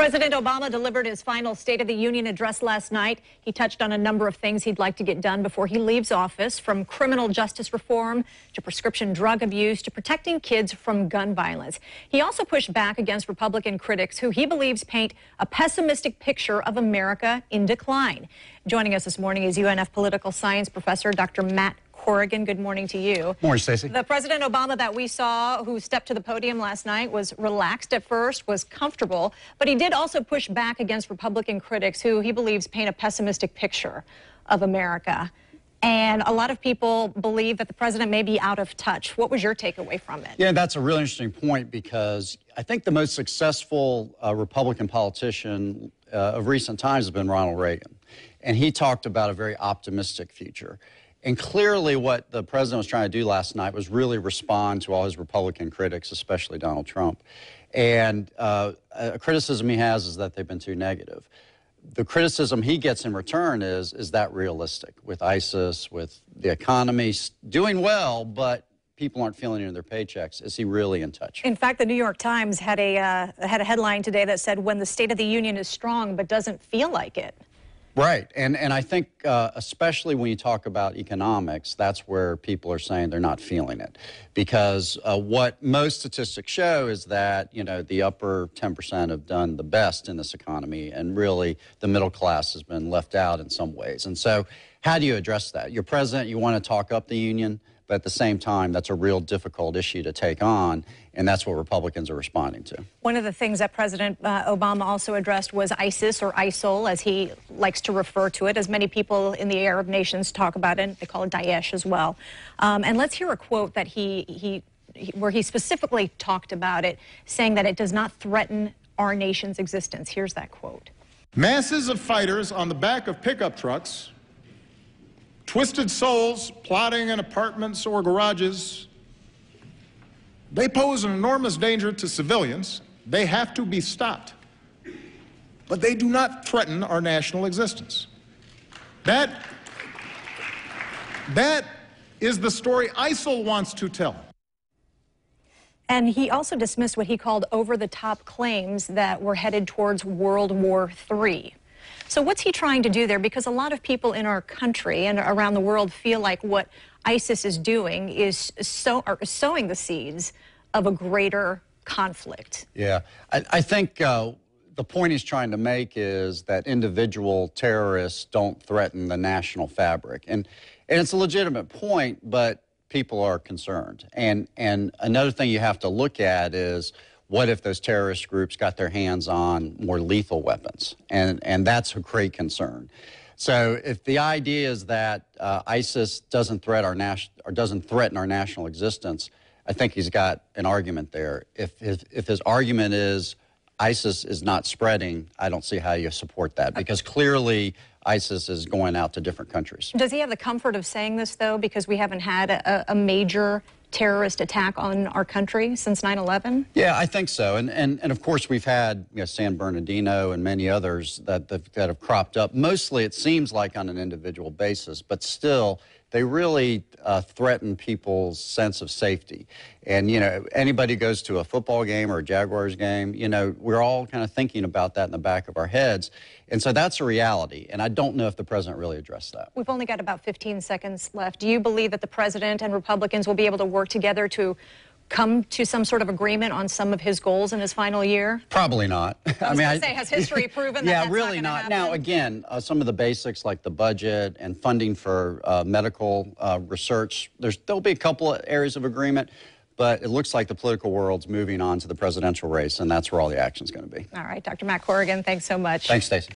President Obama delivered his final State of the Union address last night. He touched on a number of things he'd like to get done before he leaves office, from criminal justice reform to prescription drug abuse to protecting kids from gun violence. He also pushed back against Republican critics who he believes paint a pessimistic picture of America in decline. Joining us this morning is UNF political science professor Dr. Matt Corrigan. Good morning to you. Morning, Stacey. The President Obama that we saw who stepped to the podium last night was relaxed at first, was comfortable, but he did also push back against Republican critics who he believes paint a pessimistic picture of America. And a lot of people believe that the president may be out of touch. What was your takeaway from it? Yeah, that's a really interesting point, because I think the most successful Republican politician of recent times has been Ronald Reagan. And he talked about a very optimistic future. And clearly what the president was trying to do last night was really respond to all his Republican critics, especially Donald Trump. And a criticism he has is that they've been too negative. The criticism he gets in return is that realistic? With ISIS, with the economy doing well, but people aren't feeling it in their paychecks. Is he really in touch? In fact, the New York Times had a headline today that said, when the State of the Union is strong but doesn't feel like it. Right, and I think especially when you talk about economics, that's where people are saying they're not feeling it. Because what most statistics show is that, you know, the upper 10% have done the best in this economy, and really the middle class has been left out in some ways. And so how do you address that? You're president, you want to talk up the union, but at the same time, that's a real difficult issue to take on, and that's what Republicans are responding to. One of the things that President Obama also addressed was ISIS, or ISIL, as he likes to refer to it, as many people in the Arab nations talk about it. They call it Daesh as well. And let's hear a quote that where he specifically talked about it, saying that it does not threaten our nation's existence. Here's that quote. Masses of fighters on the back of pickup trucks, twisted souls plotting in apartments or garages, they pose an enormous danger to civilians. They have to be stopped. But they do not threaten our national existence. That is the story ISIL wants to tell. And he also dismissed what he called over-the-top claims that we're headed towards World War III. So what's he trying to do there? Because a lot of people in our country and around the world feel like what ISIS is doing is sowing the seeds of a greater conflict. Yeah, I think the point he's trying to make is that individual terrorists don't threaten the national fabric. And it's a legitimate point, but people are concerned. And another thing you have to look at is, what if those terrorist groups got their hands on more lethal weapons? And that's a great concern. So if the idea is that ISIS doesn't threaten our national existence, I think he's got an argument there. If his argument is ISIS is not spreading, I don't see how you support that, because clearly ISIS is going out to different countries. Does he have the comfort of saying this, though, because we haven't had a major terrorist attack on our country since 9/11? Yeah, I think so. And of course, we've had, you know, San Bernardino and many others that have cropped up. Mostly, it seems like on an individual basis, but still, they really threaten people's sense of safety. And, you know, anybody goes to a football game or a Jaguars game, you know, we're all kind of thinking about that in the back of our heads. And so that's a reality. And I don't know if the president really addressed that. We've only got about 15 seconds left. Do you believe that the president and Republicans will be able to work together to come to some sort of agreement on some of his goals in his final year? Probably not. I was going to say, has history proven that that's really not. Now, again, some of the basics like the budget and funding for medical research, there'll be a couple of areas of agreement, but it looks like the political world's moving on to the presidential race, and that's where all the action's going to be. All right, Dr. Matt Corrigan, thanks so much. Thanks, Stacey.